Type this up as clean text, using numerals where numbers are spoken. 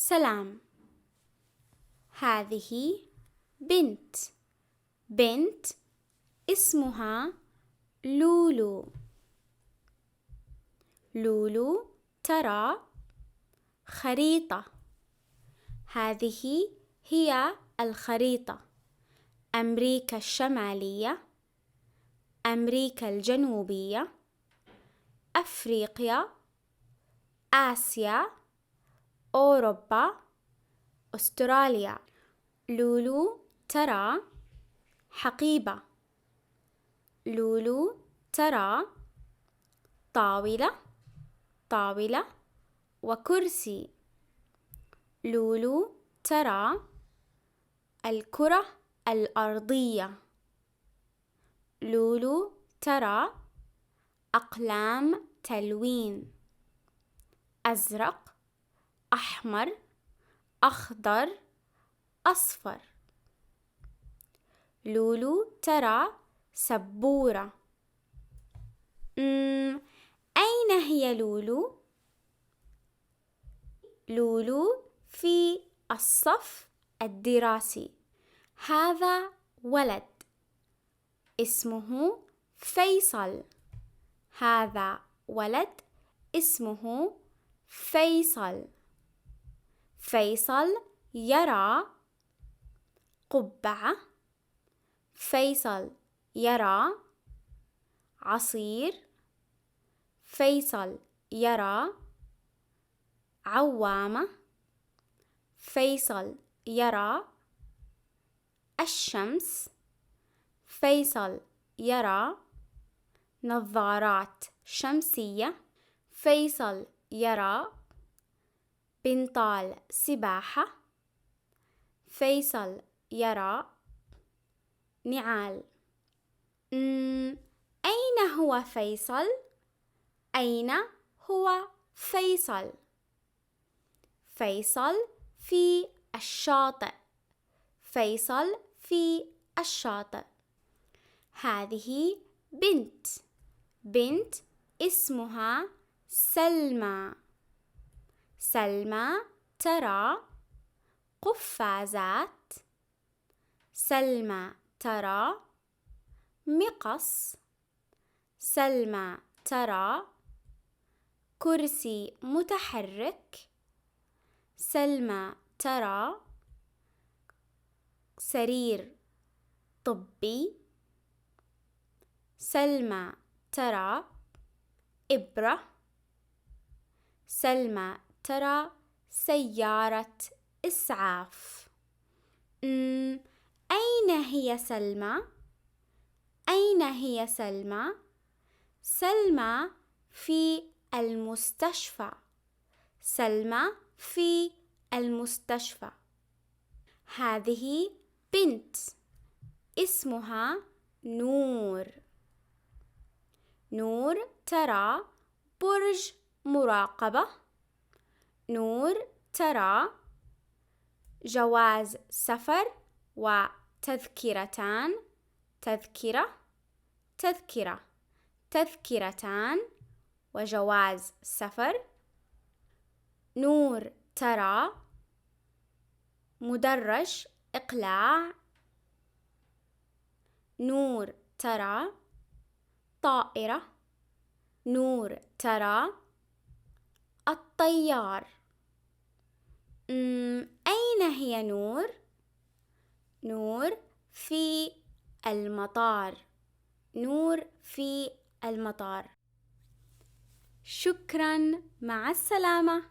سلام. هذه بنت. بنت اسمها لولو. لولو ترى خريطة. هذه هي الخريطة: أمريكا الشمالية، أمريكا الجنوبية، أفريقيا، آسيا، أوروبا، أستراليا. لولو ترى حقيبة. لولو ترى طاولة وكرسي. لولو ترى الكرة الأرضية. لولو ترى أقلام تلوين: أزرق، أحمر، أخضر، أصفر. لولو ترى سبورة. أين هي لولو؟ لولو في الصف الدراسي. هذا ولد اسمه فيصل. هذا ولد اسمه فيصل. فيصل يرى قبعة. فيصل يرى عصير. فيصل يرى عوامة. فيصل يرى الشمس. فيصل يرى نظارات شمسية. فيصل يرى بنطال سباحة. فيصل يرى نعال. أين هو فيصل؟ أين هو فيصل؟ فيصل في الشاطئ. فيصل في الشاطئ. هذه بنت. بنت اسمها سلمى. سلمى ترى قفازات. سلمى ترى مقص. سلمى ترى كرسي متحرك. سلمى ترى سرير طبي. سلمى ترى إبرة. سلمى ترى سيارة إسعاف. أين هي سلمى؟ أين هي سلمى؟ سلمى في المستشفى. سلمى في المستشفى. هذه بنت اسمها نور. نور ترى برج مراقبة. نور ترى جواز سفر وتذكرتان. تذكرتان وجواز سفر. نور ترى مدرج إقلاع. نور ترى طائرة. نور ترى الطيار. أين هي نور؟ نور في المطار. نور في المطار. شكراً، مع السلامة.